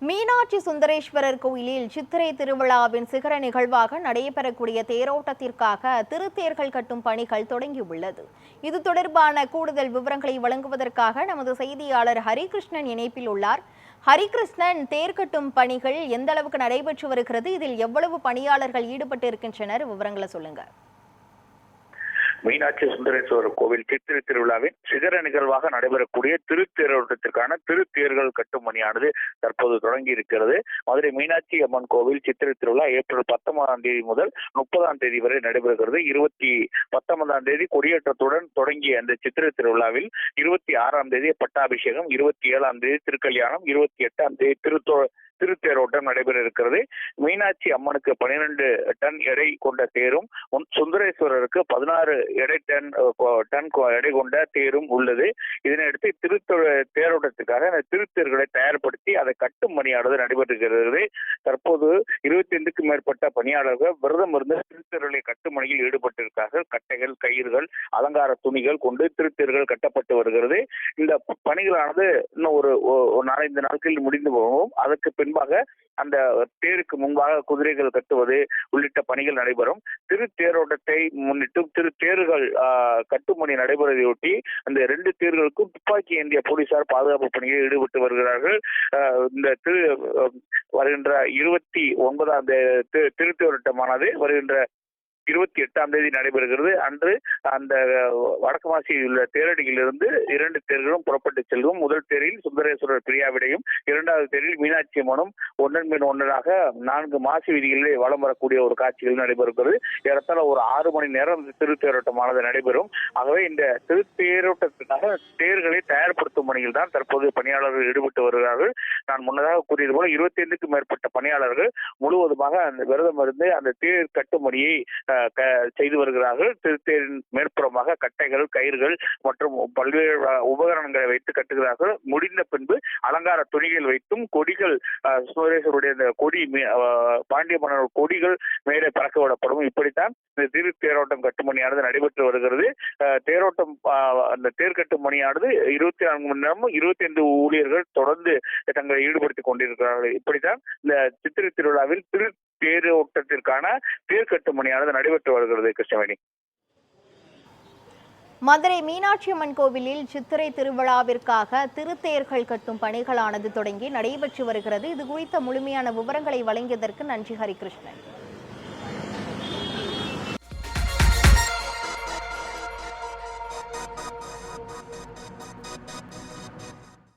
மீனாட்சி சுந்தரேஸ்வரர் கோயிலில் சித்திரை திருவிழாவின் சிகர நிகழ்வாக நடைபெறக்கூடிய தேரோட்டத்திற்காக திருத்தேர்கள் கட்டும் பணிகள் தொடங்கியுள்ளது. இது தொடர்பான கூடுதல் விவரங்களை வழங்குவதற்காக நமது செய்தியாளர் ஹரிகிருஷ்ணன் இணைப்பில் உள்ளார். ஹரிகிருஷ்ணன், தேர் கட்டும் பணிகள் எந்த அளவுக்கு நடைபெற்று வருகிறது? இதில் எவ்வளவு பணியாளர்கள் ஈடுபட்டு இருக்கின்றனர்? விவரங்களை சொல்லுங்க. மீனாட்சி சுந்தரேஸ்வரர் கோவில் சித்திரை திருவிழாவின் சிகர நிகழ்வாக நடைபெறக்கூடிய திருத்தேரோட்டத்திற்கான திருத்தேர்கள் கட்டும் பணியானது தற்போது தொடங்கி இருக்கிறது. மதுரை மீனாட்சி அம்மன் கோவில் சித்திரை திருவிழா ஏப்ரல் 19ஆம் தேதி முதல் 30ஆம் தேதி வரை நடைபெறுகிறது. 19ஆம் தேதி கொடியேற்றத்துடன் தொடங்கிய அந்த சித்திரை திருவிழாவில் 26ஆம் தேதி பட்டாபிஷேகம், 27ஆம் தேதி திருக்கல்யாணம், 28ஆம் தேதி திருத்தேரோட்டம் நடைபெற இருக்கிறது. மீனாட்சி அம்மனுக்கு 12 டன் எடை கொண்ட தேரும், சுந்தரேஸ்வரருக்கு 16 டன் எடை கொண்ட தேரும் உள்ளது. இதனையடுத்து தேரோட்டத்திற்காக திருத்தேர்களை தயார்படுத்தி அதை கட்டும் பணியானது நடைபெறுகிறது. தற்போது 25க்கும் மேற்பட்ட பணியாளர்கள் விரதம் இருந்து திருத்தேர்களை கட்டும் பணியில் ஈடுபட்டிருக்கிறார்கள். கட்டைகள், கயிறுகள், அலங்கார துணிகள் கொண்டு திருத்தேர்கள் கட்டப்பட்டு வருகிறது. இந்த பணிகளானது இன்னும் ஒரு 4-5 நாட்களில் முடிந்து போகும். அதற்கு பின்பாக அந்த தேருக்கு முன்பாக குதிரைகள் கட்டுவது உள்ளிட்ட பணிகள் நடைபெறும். திருத்தேரோட்டத்தை முன்னிட்டு திருத்தேர்கள் கட்டுமணி நடைபெறுவதையொட்டி அந்த 2 தேர்களுக்கும் துப்பாக்கி ஏந்திய போலீசார் பாதுகாப்பு பணியில் ஈடுபட்டு வருகிறார்கள். இந்த வருகின்ற 29ஆம் திருத்தேரோட்டமானது வருகின்ற 28ஆம் தேதி நடைபெறுகிறது. அன்று அந்த வடக்கு மாசியில் உள்ள தேரடியிலிருந்து 2 தேர்களும் புறப்பட்டு செல்லும். முதல் தேரில் சுந்தரேஸ்வரர் பிரியாவிடையும், 2வது தேரில் மீனாட்சி அம்மனும் ஒன்றன் பின் ஒன்றராக 4 மாசி வீதிகளிலே வலம் வரக்கூடிய ஒரு காட்சிகள் நடைபெறுகிறது. ஏறத்தாழ ஒரு 6 மணி நேரம் திருத்தேரோட்டமானது நடைபெறும். ஆகவே இந்த திருத்தேரோட்டத்திற்காக தேர்களை தயார்படுத்தும் பணியில் தான் தற்போது பணியாளர்கள் ஈடுபட்டு வருகிறார்கள். நான் முன்னதாக கூறியது போல 25க்கும் மேற்பட்ட பணியாளர்கள் முழுவதுமாக அந்த விரதம் இருந்து அந்த தேர் கட்டும் பணியை செய்து வருகிறார்கள். திருத்தேரின் மேற்புறமாக கட்டைகள், கயிறுகள் மற்றும் பல்வேறு உபகரணங்களை வைத்து கட்டுகிறார்கள். முடிந்த பின்பு அலங்கார துணிகள் வைத்தும் கொடிகள், சுந்தரேஸ்வருடைய இந்த கொடி, பாண்டிய மன்னர் கொடிகள் மேலே பறக்க விடப்படும். இப்படித்தான் இந்த திருத்தேரோட்டம் கட்டும் பணியானது நடைபெற்று வருகிறது. தேரோட்டம் அந்த தேர் கட்டும் பணியானது 24 மணி நேரமும் 25 ஊழியர்கள் தொடர்ந்து தங்களை ஈடுபடுத்திக் கொண்டிருக்கிறார்கள். இப்படித்தான் இந்த சித்திரை திருவிழாவில் தேரோட்டத்திற்கான தேர் கட்டும் பணியானது நடைபெற்று வருகிறது. கிருஷ்ணவேணி, மதுரை மீனாட்சி அம்மன் கோவிலில் சித்திரை திருவிழாவிற்காக திருத்தேர்கள் கட்டும் பணிகளானது தொடங்கி நடைபெற்று வருகிறது. இது குறித்த முழுமையான விவரங்களை வழங்கியதற்கு நன்றி ஹரிகிருஷ்ணன்.